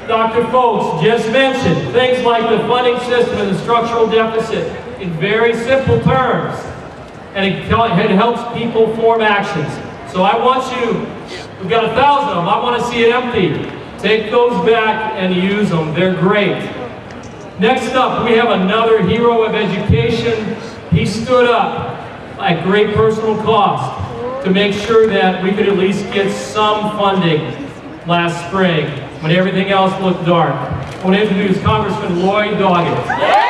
Dr. Folks just mentioned things like the funding system and the structural deficit in very simple terms, and it helps people form actions. So I want you, we've got 1,000 of them, I want to see it empty. Take those back and use them, they're great. Next up, we have another hero of education. He stood up at great personal cost to make sure that we could at least get some funding last spring when everything else looked dark. I want to introduce Congressman Lloyd Doggett.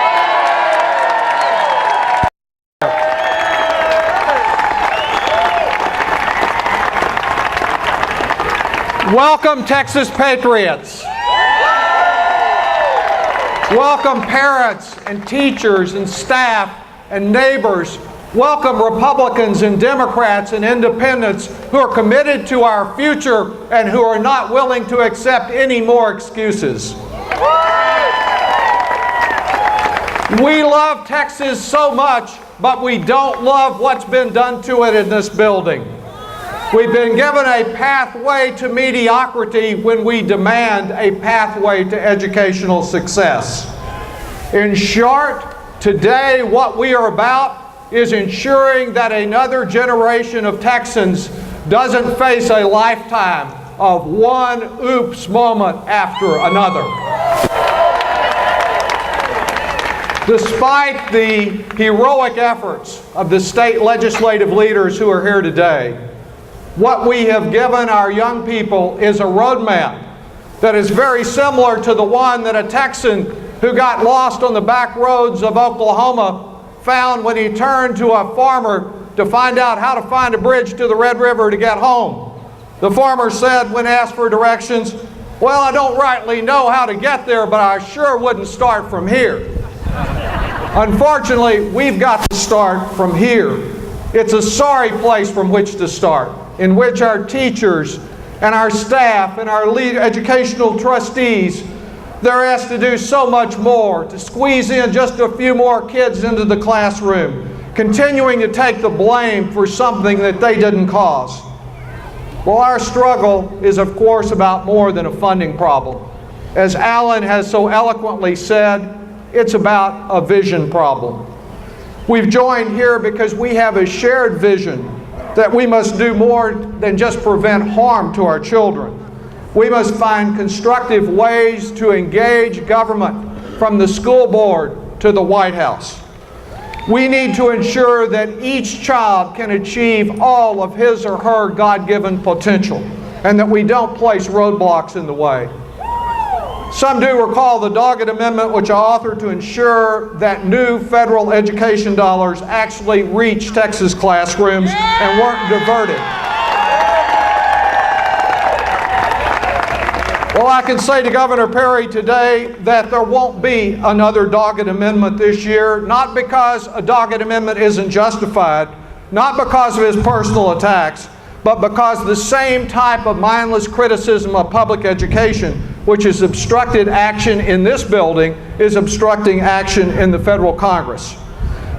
Welcome, Texas Patriots. Welcome, parents and teachers and staff and neighbors. Welcome, Republicans and Democrats and independents who are committed to our future and who are not willing to accept any more excuses. We love Texas so much, but we don't love what's been done to it in this building. We've been given a pathway to mediocrity when we demand a pathway to educational success. In short, today what we are about is ensuring that another generation of Texans doesn't face a lifetime of one oops moment after another. Despite the heroic efforts of the state legislative leaders who are here today, what we have given our young people is a roadmap that is very similar to the one that a Texan who got lost on the back roads of Oklahoma found when he turned to a farmer to find out how to find a bridge to the Red River to get home. The farmer said when asked for directions, "Well, I don't rightly know how to get there, but I sure wouldn't start from here." Unfortunately, we've got to start from here. It's a sorry place from which to start, in which our teachers and our staff and our educational trustees, they're asked to do so much more, to squeeze in just a few more kids into the classroom, continuing to take the blame for something that they didn't cause. Well, our struggle is, of course, about more than a funding problem. As Alan has so eloquently said, it's about a vision problem. We've joined here because we have a shared vision that we must do more than just prevent harm to our children. We must find constructive ways to engage government from the school board to the White House. We need to ensure that each child can achieve all of his or her God-given potential and that we don't place roadblocks in the way. Some do recall the Doggett Amendment, which I authored to ensure that new federal education dollars actually reach Texas classrooms and weren't diverted. Well, I can say to Governor Perry today that there won't be another Doggett Amendment this year, not because a Doggett Amendment isn't justified, not because of his personal attacks, but because the same type of mindless criticism of public education, which has obstructed action in this building, is obstructing action in the federal Congress.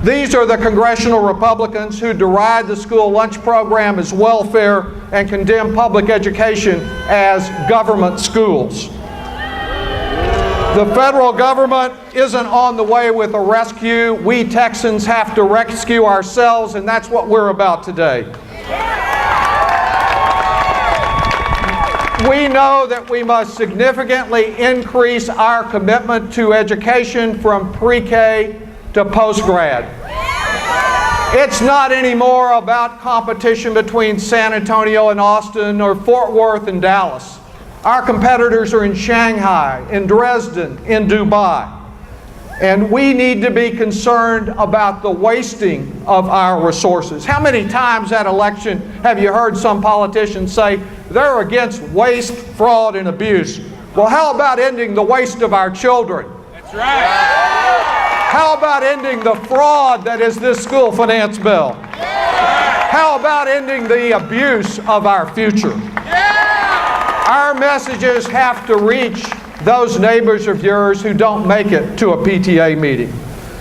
These are the congressional Republicans who deride the school lunch program as welfare and condemn public education as government schools. The federal government isn't on the way with a rescue. We Texans have to rescue ourselves, and that's what we're about today. We know that we must significantly increase our commitment to education from pre-K to post-grad. It's not anymore about competition between San Antonio and Austin or Fort Worth and Dallas. Our competitors are in Shanghai, in Dresden, in Dubai. And we need to be concerned about the wasting of our resources. How many times at election have you heard some politicians say they're against waste, fraud, and abuse? Well, how about ending the waste of our children? That's right. How about ending the fraud that is this school finance bill? How about ending the abuse of our future? Our messages have to reach those neighbors of yours who don't make it to a PTA meeting.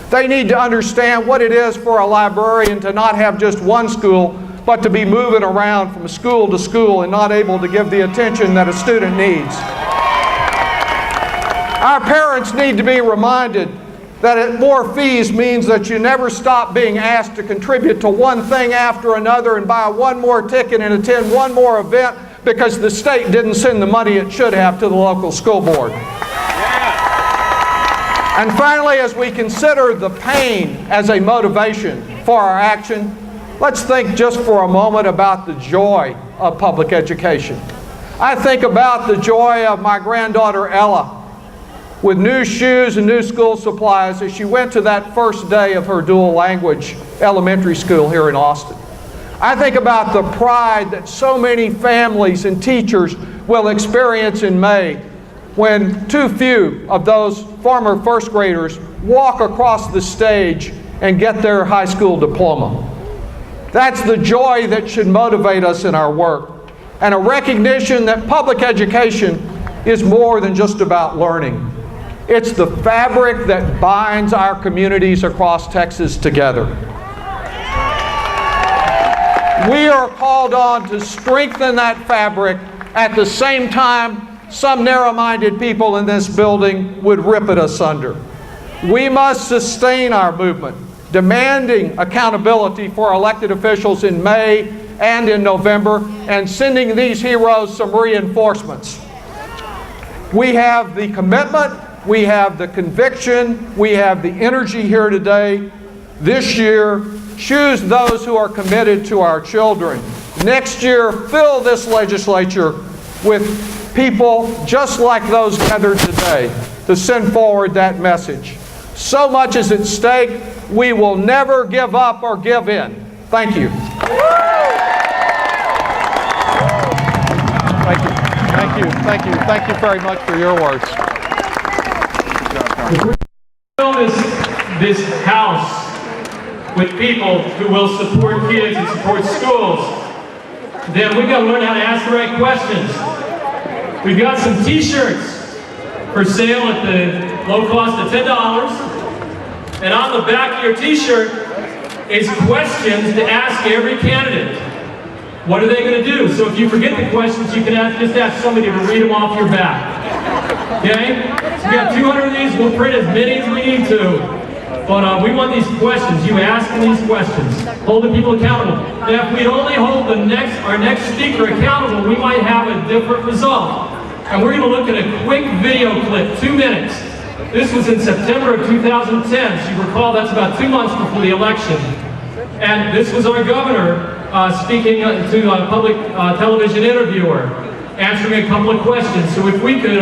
They need to understand what it is for a librarian to not have just one school, but to be moving around from school to school and not able to give the attention that a student needs. Our parents need to be reminded that more fees means that you never stop being asked to contribute to one thing after another and buy one more ticket and attend one more event because the state didn't send the money it should have to the local school board. And finally, as we consider the pain as a motivation for our action, let's think just for a moment about the joy of public education. I think about the joy of my granddaughter Ella with new shoes and new school supplies as she went to that first day of her dual language elementary school here in Austin. I think about the pride that so many families and teachers will experience in May when too few of those former first graders walk across the stage and get their high school diploma. That's the joy that should motivate us in our work, and a recognition that public education is more than just about learning. It's the fabric that binds our communities across Texas together. We are called on to strengthen that fabric. At the same time, some narrow-minded people in this building would rip it asunder. We must sustain our movement, demanding accountability for elected officials in May and in November, and sending these heroes some reinforcements. We have the commitment, we have the conviction, we have the energy here today. This year, choose those who are committed to our children. Next year, fill this legislature with people just like those gathered today to send forward that message. So much is at stake, we will never give up or give in. Thank you. Thank you. Thank you. Thank you. Thank you very much for your words. If we fill this house with people who will support kids and support schools, then we've got to learn how to ask the right questions. We've got some t-shirts for sale at the low cost of $10. And on the back of your t-shirt is questions to ask every candidate. What are they going to do? So if you forget the questions, you can just ask somebody to read them off your back. Okay? So we got 200 of these. We'll print as many as we need to. But we want these questions. You asking these questions. Holding people accountable. Now, if we only hold our next speaker accountable, we might have a different result. And we're going to look at a quick video clip, 2 minutes. This was in September of 2010. So you recall that's about 2 months before the election. And this was our governor speaking to a public television interviewer, answering a couple of questions. So if we could...